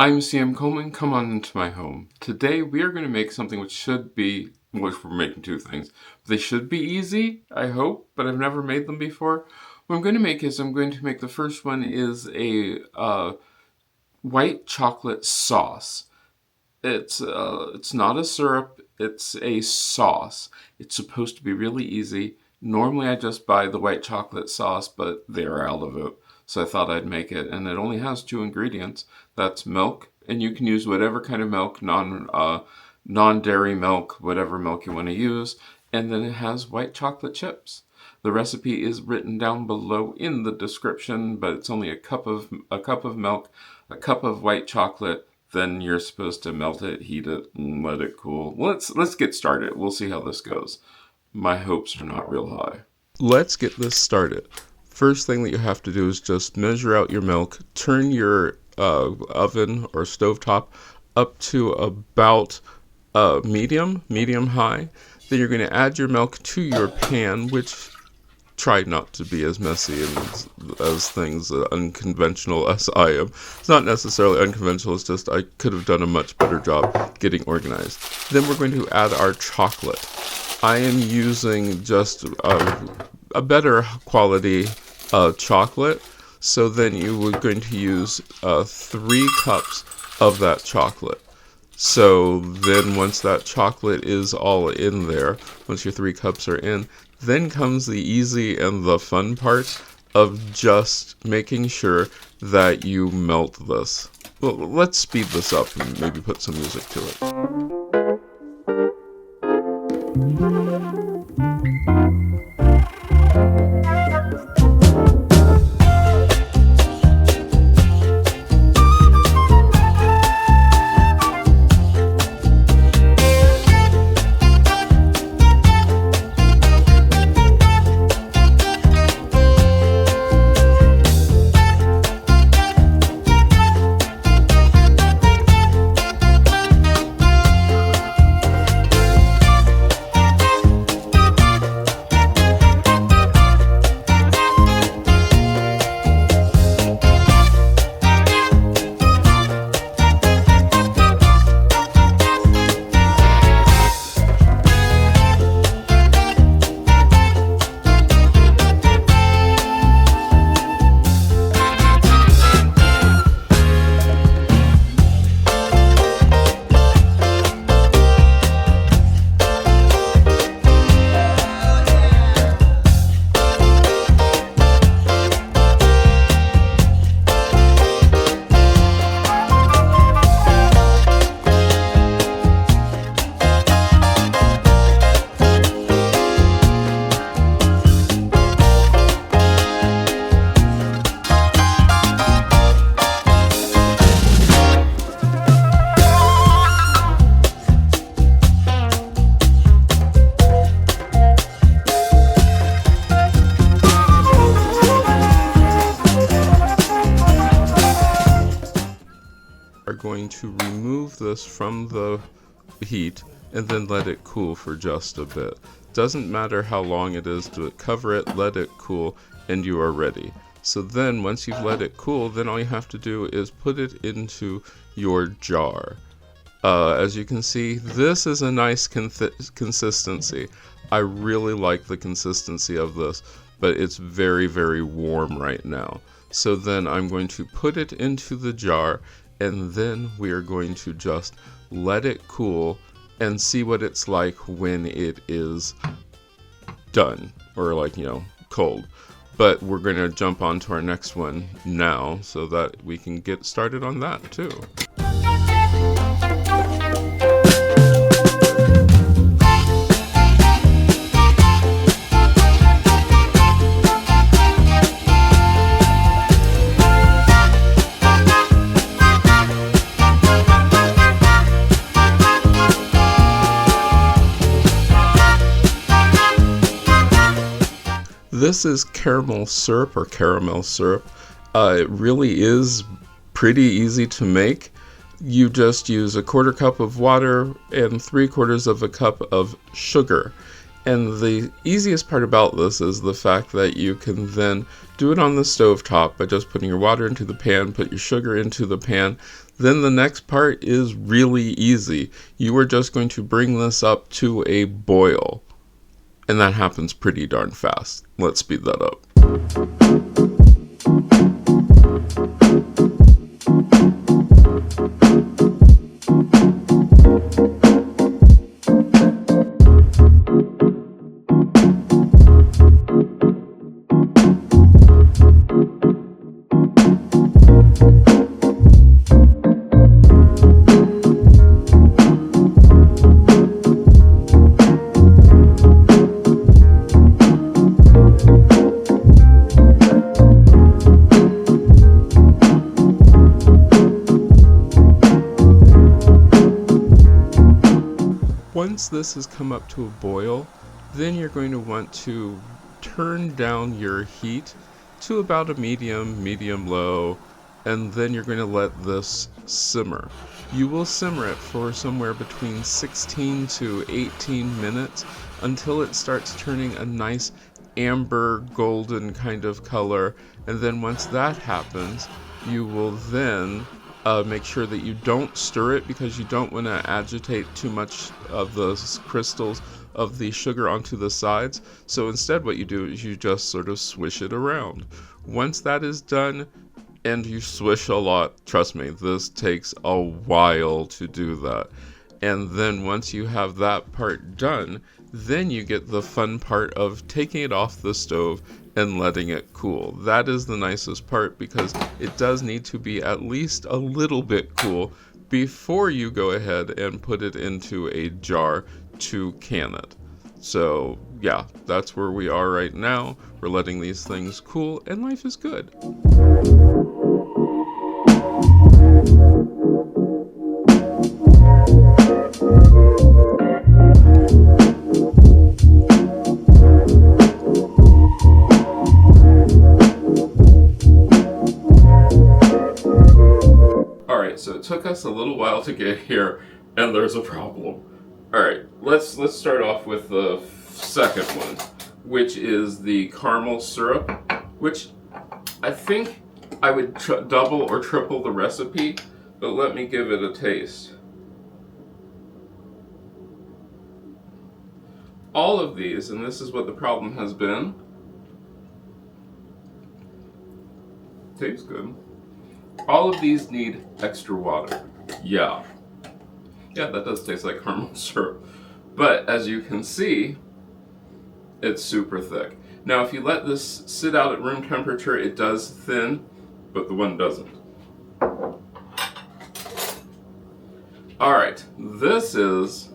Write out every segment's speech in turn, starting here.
I'm Sam Coleman. Come on into my home. Today we are going to make something which we're making two things. They should be easy, I hope, but I've never made them before. What I'm going to make the first one is a white chocolate sauce. It's not a syrup, it's a sauce. It's supposed to be really easy. Normally I just buy the white chocolate sauce, but they're out of it. So I thought I'd make it, and it only has two ingredients. That's milk, and you can use whatever kind of milk, non-dairy milk, whatever milk you want to use. And then it has white chocolate chips. The recipe is written down below in the description, but it's only a cup of milk, a cup of white chocolate. Then you're supposed to melt it, heat it, and let it cool. Let's get started. We'll see how this goes. My hopes are not real high. Let's get this started. First thing that you have to do is just measure out your milk. Turn your oven or stovetop up to about medium high. Then you're going to add your milk to your pan, which try not to be as messy as things unconventional as I am. It's not necessarily unconventional, it's just I could have done a much better job getting organized. Then we're going to add our chocolate. I am using just a better quality chocolate, so then you were going to use 3 cups of that chocolate. So then once that chocolate is all in there, once your 3 cups are in, then comes the easy and the fun part of just making sure that you melt this. Well, let's speed this up and maybe put some music to it. Going to remove this from the heat and then let it cool for just a bit. Doesn't matter how long it is, do it, cover it, let it cool, and you are ready. So then once you've let it cool, then all you have to do is put it into your jar. As you can see, this is a nice consistency. I really like the consistency of this, but it's very, very warm right now. So then I'm going to put it into the jar, and then we are going to just let it cool and see what it's like when it is done, or cold. But we're going to jump on to our next one now so that we can get started on that too. This is caramel syrup. It really is pretty easy to make. You just use a 1/4 cup of water and 3/4 of a cup of sugar. And the easiest part about this is the fact that you can then do it on the stove top by just putting your water into the pan, put your sugar into the pan, Then the next part is really easy. You are just going to bring this up to a boil. And that happens pretty darn fast. Let's speed that up. Once this has come up to a boil, then you're going to want to turn down your heat to about a medium-low, and then you're going to let this simmer. You will simmer it for somewhere between 16 to 18 minutes until it starts turning a nice amber golden kind of color, and then once that happens, you will then make sure that you don't stir it because you don't want to agitate too much of the crystals of the sugar onto the sides. So instead what you do is you just sort of swish it around. Once that is done, and you swish a lot, trust me, this takes a while to do that. And then once you have that part done, then you get the fun part of taking it off the stove and letting it cool. That is the nicest part because it does need to be at least a little bit cool before you go ahead and put it into a jar to can it. So yeah, that's where we are right now. We're letting these things cool and life is good. So it took us a little while to get here, and there's a problem. Alright, let's start off with the second one, which is the caramel syrup, which I think I would double or triple the recipe, but let me give it a taste. All of these, and this is what the problem has been, tastes good. All of these need extra water. Yeah, that does taste like caramel syrup. But as you can see, it's super thick. Now, if you let this sit out at room temperature, it does thin, but the one doesn't. All right, this is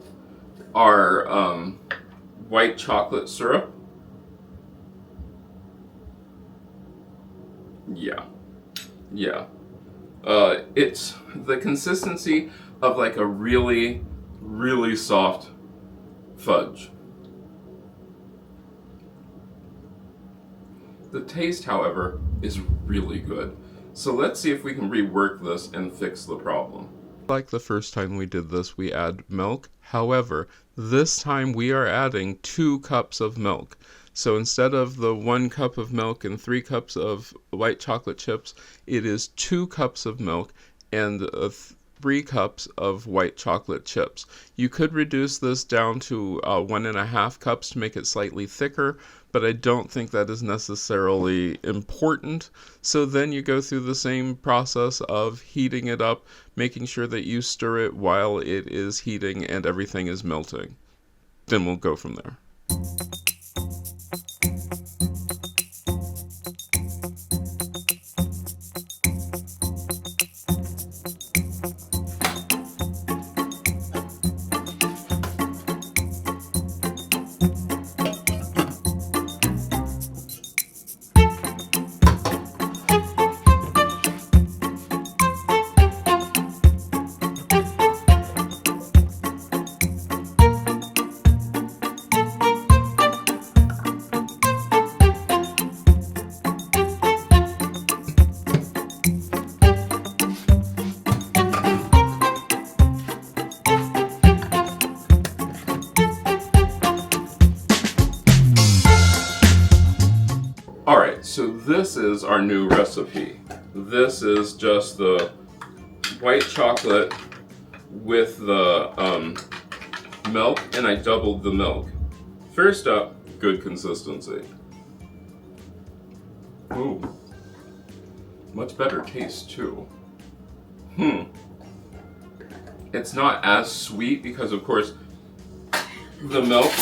our white chocolate syrup. Yeah. It's the consistency of like a really, really soft fudge. The taste, however, is really good. So let's see if we can rework this and fix the problem. Like the first time we did this, we add milk. However, this time we are adding 2 cups of milk. So instead of the 1 cup of milk and 3 cups of white chocolate chips, it is 2 cups of milk and 3 cups of white chocolate chips. You could reduce this down to 1.5 cups to make it slightly thicker, but I don't think that is necessarily important. So then you go through the same process of heating it up, making sure that you stir it while it is heating and everything is melting. Then we'll go from there. Alright, so this is our new recipe. This is just the white chocolate with the milk, and I doubled the milk. First up, good consistency. Ooh, much better taste too. It's not as sweet because, of course, the milk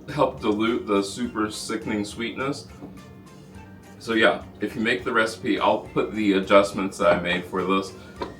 helped dilute the super sickening sweetness. So yeah, if you make the recipe, I'll put the adjustments that I made for this.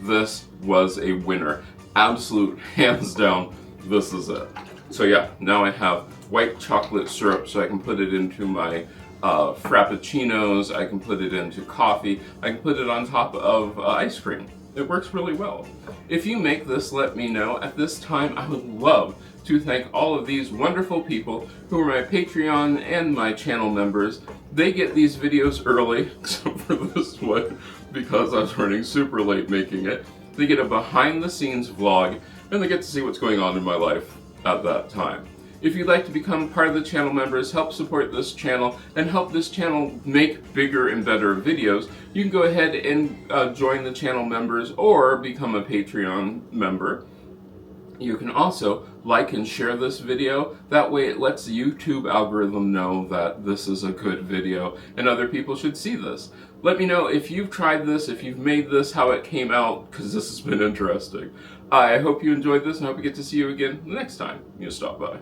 This was a winner. Absolute hands down, this is it. So yeah, now I have white chocolate syrup so I can put it into my frappuccinos, I can put it into coffee, I can put it on top of ice cream. It works really well. If you make this, let me know. At this time, I would love to thank all of these wonderful people who are my Patreon and my channel members. They get these videos early, except for this one, because I was running super late making it. They get a behind the scenes vlog, and they get to see what's going on in my life at that time. If you'd like to become part of the channel members, help support this channel, and help this channel make bigger and better videos, you can go ahead and join the channel members or become a Patreon member. You can also like and share this video. That way it lets the YouTube algorithm know that this is a good video and other people should see this. Let me know if you've tried this, if you've made this, how it came out, because this has been interesting. I hope you enjoyed this and I hope we get to see you again the next time you stop by.